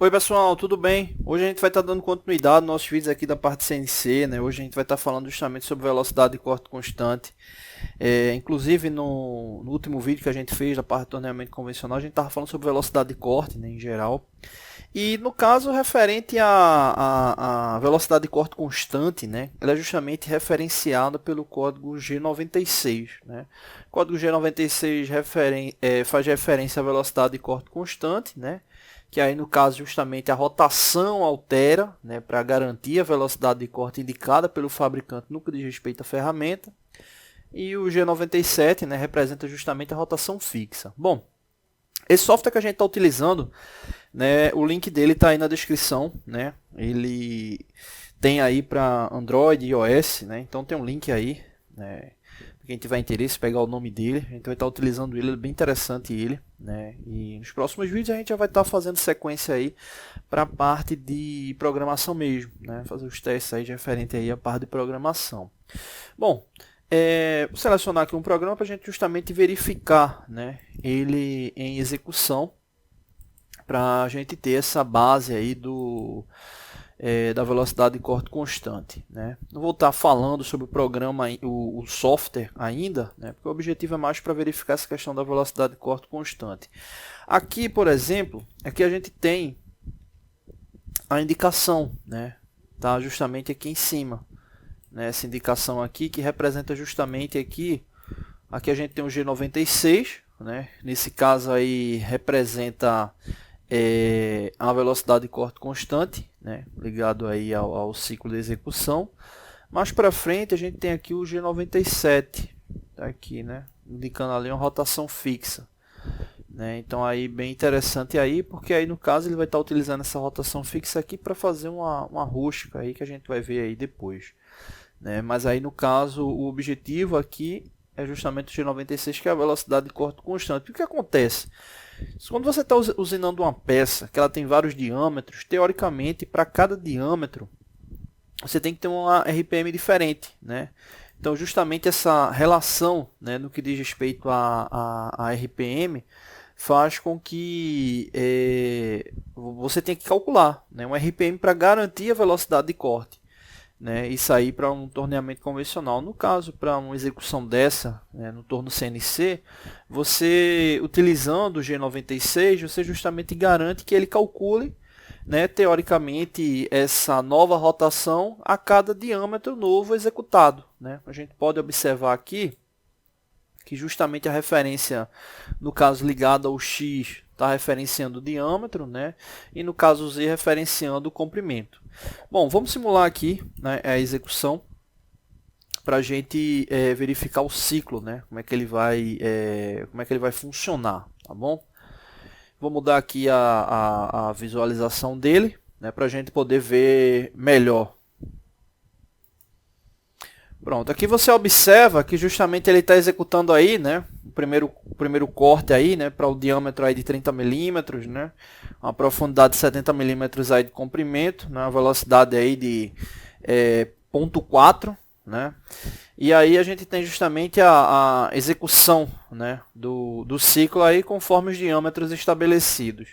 Oi pessoal, tudo bem? Hoje a gente vai estar dando continuidade aos nossos vídeos aqui da parte CNC, né? Hoje a gente vai estar falando justamente sobre velocidade de corte constante. Inclusive no último vídeo que a gente fez da parte de torneamento convencional, a gente estava falando sobre velocidade de corte, né, em geral. E no caso referente à velocidade de corte constante, né? Ela é justamente referenciada pelo código G96, né? O código G96 faz referência à velocidade de corte constante, né? Que aí no caso justamente a rotação altera, né, para garantir a velocidade de corte indicada pelo fabricante no que diz respeito à ferramenta. E o G97, né, representa justamente a rotação fixa. Bom, esse software que a gente está utilizando, né, o link dele está aí na descrição, né? Ele tem aí para Android e iOS, né? Então tem um link aí, né? Quem tiver interesse, pegar o nome dele, a gente vai estar utilizando ele, é bem interessante ele, né? E nos próximos vídeos a gente já vai estar fazendo sequência aí para a parte de programação mesmo, né? Fazer os testes aí referente aí à parte de programação. Bom, vou selecionar aqui um programa para a gente justamente verificar, né, ele em execução, para a gente ter essa base aí da velocidade de corte constante, né? Não vou estar falando sobre o programa, o software ainda, né? Porque o objetivo é mais para verificar essa questão da velocidade de corte constante. Aqui, por exemplo, aqui a gente tem a indicação, né? Tá justamente aqui em cima, né? Essa indicação aqui que representa justamente aqui a gente tem o G96, né? Nesse caso aí representa a velocidade de corte constante, né, ligado aí ao ciclo de execução. Mais para frente a gente tem aqui o G97, tá aqui, né, indicando ali uma rotação fixa, né. Então aí bem interessante aí, porque aí no caso ele vai estar utilizando essa rotação fixa aqui para fazer uma rústica aí que a gente vai ver aí depois, né. Mas aí no caso o objetivo aqui é justamente o G96, que é a velocidade de corte constante. O que acontece? Quando você está usinando uma peça que ela tem vários diâmetros, teoricamente, para cada diâmetro, você tem que ter uma RPM diferente, né? Então, justamente essa relação, né, no que diz respeito a RPM, faz com que você tenha que calcular, né, um RPM para garantir a velocidade de corte, né, e sair para um torneamento convencional. No caso, para uma execução dessa, né, no torno CNC, você utilizando o G96, você justamente garante que ele calcule, né, teoricamente, essa nova rotação a cada diâmetro novo executado, né. A gente pode observar aqui que justamente a referência, no caso ligada ao X, está referenciando o diâmetro, né? E no caso Z, referenciando o comprimento. Bom, vamos simular aqui, né, a execução para a gente verificar o ciclo, né? Como é que ele vai funcionar, tá bom? Vou mudar aqui a visualização dele, né, para a gente poder ver melhor. Pronto, aqui você observa que justamente ele está executando aí, né, o primeiro corte aí, né, para o diâmetro aí de 30 milímetros, né, uma profundidade de 70 milímetros aí de comprimento, né, uma velocidade aí de 0,4, né, e aí a gente tem justamente a execução, né, do ciclo aí conforme os diâmetros estabelecidos.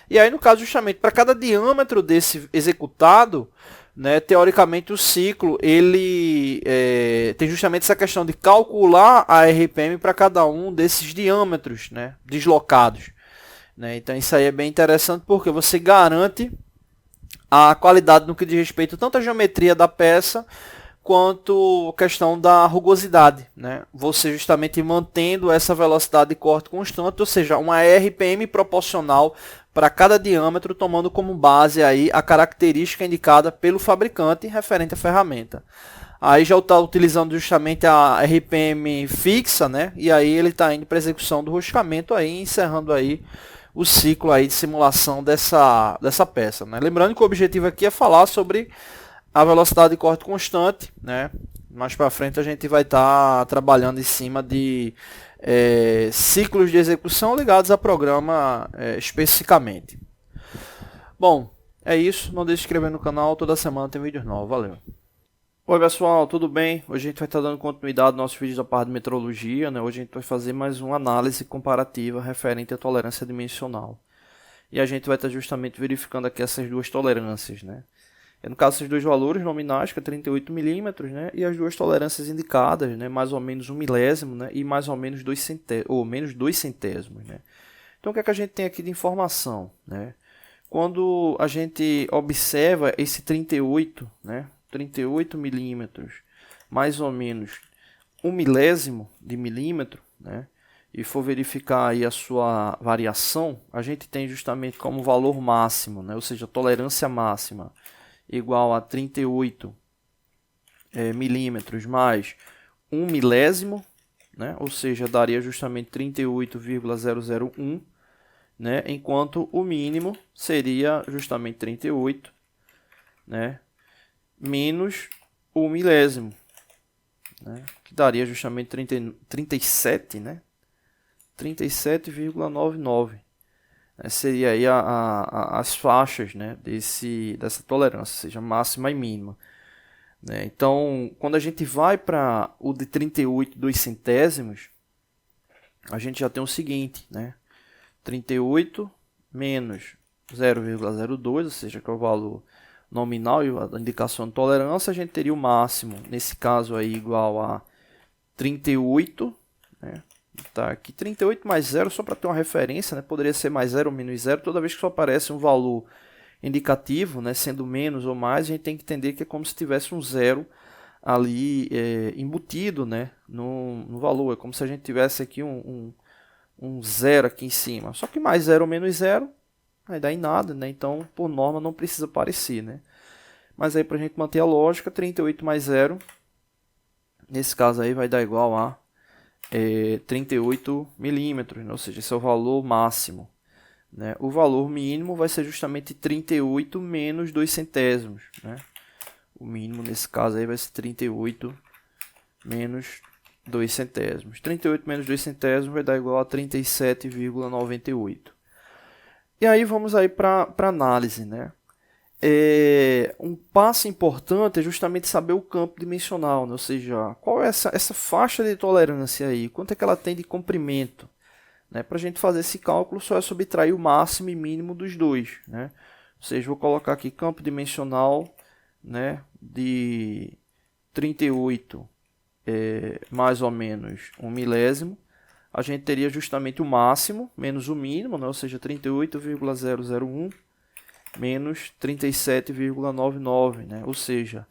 E aí no caso justamente para cada diâmetro desse executado, né, teoricamente o ciclo ele tem justamente essa questão de calcular a RPM para cada um desses diâmetros, né, deslocados, né. Então isso aí é bem interessante porque você garante a qualidade no que diz respeito tanto à geometria da peça quanto a questão da rugosidade, né? Você justamente mantendo essa velocidade de corte constante, ou seja, uma RPM proporcional para cada diâmetro, tomando como base aí a característica indicada pelo fabricante referente à ferramenta. Aí já está utilizando justamente a RPM fixa, né? E aí ele está indo para execução do roscamento, aí encerrando aí o ciclo aí de simulação dessa peça, né? Lembrando que o objetivo aqui é falar sobre a velocidade de corte constante, né? Mais para frente a gente vai estar trabalhando em cima de ciclos de execução ligados a programa especificamente. Bom, é isso. Não deixe de se inscrever no canal. Toda semana tem vídeos novos. Valeu! Oi pessoal, tudo bem? Hoje a gente vai estar dando continuidade aos nossos vídeos da parte de metrologia, né? Hoje a gente vai fazer mais uma análise comparativa referente à tolerância dimensional. e a gente vai estar justamente verificando aqui essas duas tolerâncias, né? No caso, esses dois valores nominais, que é 38 milímetros, né? E as duas tolerâncias indicadas, né? Mais ou menos 1 milésimo, né? E mais ou menos 2 centésimos, ou menos 2 centésimos, né? Então, o que é que a gente tem aqui de informação, né? Quando a gente observa esse 38, né? 38 milímetros, mais ou menos 1 milésimo de milímetro, né? E for verificar aí a sua variação, a gente tem justamente como valor máximo, né? Ou seja, tolerância máxima igual a 38 milímetros mais 1 milésimo, né? Ou seja, daria justamente 38,001, né? Enquanto o mínimo seria justamente 38, né? Menos o milésimo, né? Que daria justamente 37, né? 37,99. Seria aí as faixas, né, dessa tolerância, seja máxima e mínima. Né? Então, quando a gente vai para o de 38, 2 centésimos, a gente já tem o seguinte, né? 38 menos 0,02, ou seja, que é o valor nominal e a indicação de tolerância, a gente teria o máximo, nesse caso aí, igual a 38, né? Tá, aqui 38 mais 0, só para ter uma referência, né? Poderia ser mais 0 ou menos 0. Toda vez que só aparece um valor indicativo, né? Sendo menos ou mais, a gente tem que entender que é como se tivesse um zero ali embutido, né? No valor. É como se a gente tivesse aqui um zero aqui em cima. Só que mais 0 ou menos 0 vai dar em nada, né? Então, por norma, não precisa aparecer, né? Mas aí, para a gente manter a lógica, 38 mais 0, nesse caso aí, vai dar igual a 38 milímetros, né? Ou seja, esse é o valor máximo. Né? O valor mínimo vai ser justamente 38 menos 2 centésimos. Né? O mínimo nesse caso aí vai ser 38 menos 2 centésimos. 38 menos 2 centésimos vai dar igual a 37,98. E aí vamos aí para análise, né? Um passo importante é justamente saber o campo dimensional, né? Ou seja, qual é essa faixa de tolerância aí, quanto é que ela tem de comprimento, né? Para a gente fazer esse cálculo só é subtrair o máximo e mínimo dos dois, né? Ou seja, vou colocar aqui campo dimensional, né, de 38 mais ou menos 1 milésimo, a gente teria justamente o máximo menos o mínimo, né? Ou seja, 38,001 menos 37,99, né? Ou seja,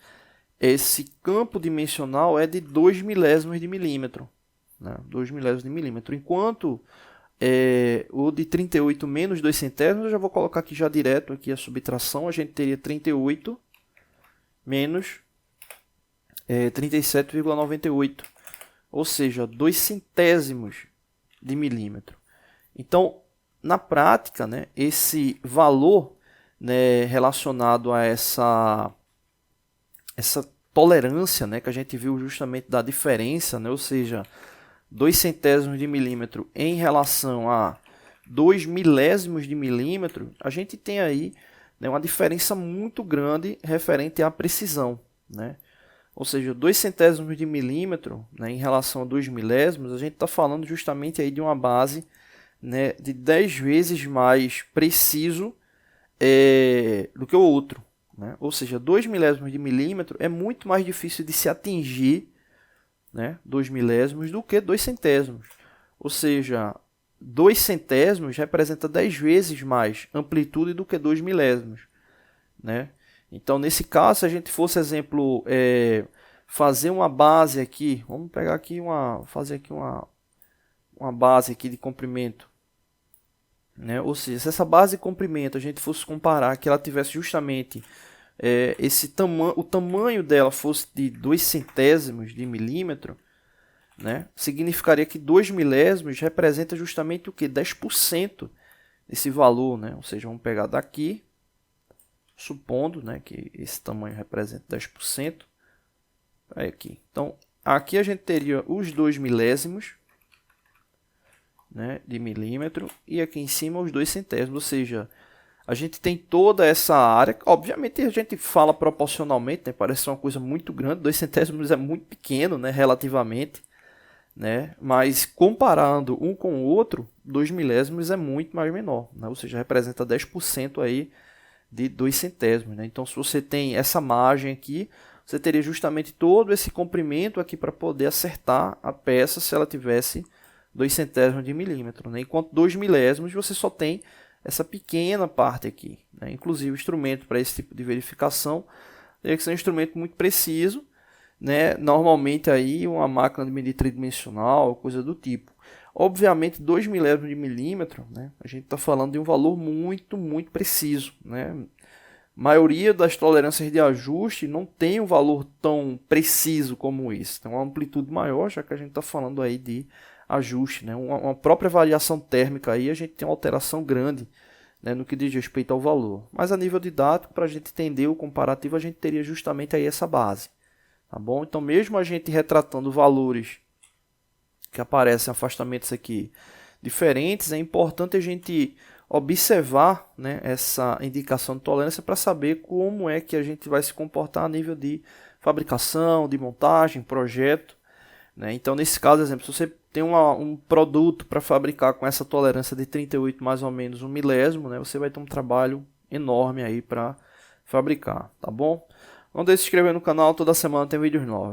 esse campo dimensional é de 2 milésimos de milímetro, né? 2 milésimos de milímetro, enquanto o de 38 menos 2 centésimos, eu já vou colocar aqui já direto aqui a subtração, a gente teria 38 menos 37,98, ou seja, 2 centésimos de milímetro. Então, na prática, né, esse valor, né, relacionado a essa tolerância, né, que a gente viu justamente da diferença, né, ou seja, 2 centésimos de milímetro em relação a 2 milésimos de milímetro, a gente tem aí, né, uma diferença muito grande referente à precisão, né? Ou seja, 2 centésimos de milímetro, né, em relação a 2 milésimos, a gente está falando justamente aí de uma base, né, de 10 vezes mais preciso do que o outro. Né? Ou seja, 2 milésimos de milímetro é muito mais difícil de se atingir, né, 2 milésimos do que 2 centésimos. Ou seja, 2 centésimos representa 10 vezes mais amplitude do que 2 milésimos. Né? Então, nesse caso, se a gente fosse, exemplo, fazer uma base aqui, vamos pegar aqui fazer aqui uma base aqui de comprimento. Né? Ou seja, se essa base de comprimento a gente fosse comparar que ela tivesse justamente o tamanho dela fosse de 2 centésimos de milímetro, né? Significaria que 2 milésimos representa justamente o que? 10% desse valor. Né? Ou seja, vamos pegar daqui, supondo, né, que esse tamanho representa 10%. Aqui. Então, aqui a gente teria os 2 milésimos, né, de milímetro, e aqui em cima os 2 centésimos, ou seja, a gente tem toda essa área. Obviamente a gente fala proporcionalmente, né, parece uma coisa muito grande, 2 centésimos é muito pequeno, né, relativamente, né? Mas comparando um com o outro, 2 milésimos é muito mais menor, né? Ou seja, representa 10% aí de 2 centésimos, né? Então, se você tem essa margem aqui, você teria justamente todo esse comprimento aqui para poder acertar a peça se ela tivesse 2 centésimos de milímetro, né? Enquanto 2 milésimos você só tem essa pequena parte aqui, né? Inclusive o instrumento para esse tipo de verificação teria que ser um instrumento muito preciso, né? Normalmente aí uma máquina de medir tridimensional, coisa do tipo. Obviamente 2 milésimos de milímetro, né? A gente está falando de um valor muito preciso, né? A maioria das tolerâncias de ajuste não tem um valor tão preciso como esse. Tem uma amplitude maior, já que a gente está falando aí de ajuste, né? Uma própria variação térmica aí a gente tem uma alteração grande, né, no que diz respeito ao valor. Mas a nível didático, para a gente entender o comparativo, a gente teria justamente aí essa base. Tá bom? Então, mesmo a gente retratando valores que aparecem afastamentos aqui diferentes, é importante a gente observar, né, essa indicação de tolerância para saber como é que a gente vai se comportar a nível de fabricação, de montagem, projeto, né? Então, nesse caso, exemplo, se você tem um produto para fabricar com essa tolerância de 38 mais ou menos um milésimo, né, você vai ter um trabalho enorme aí para fabricar, tá bom? Não deixe de se inscrever no canal, toda semana tem vídeos novos.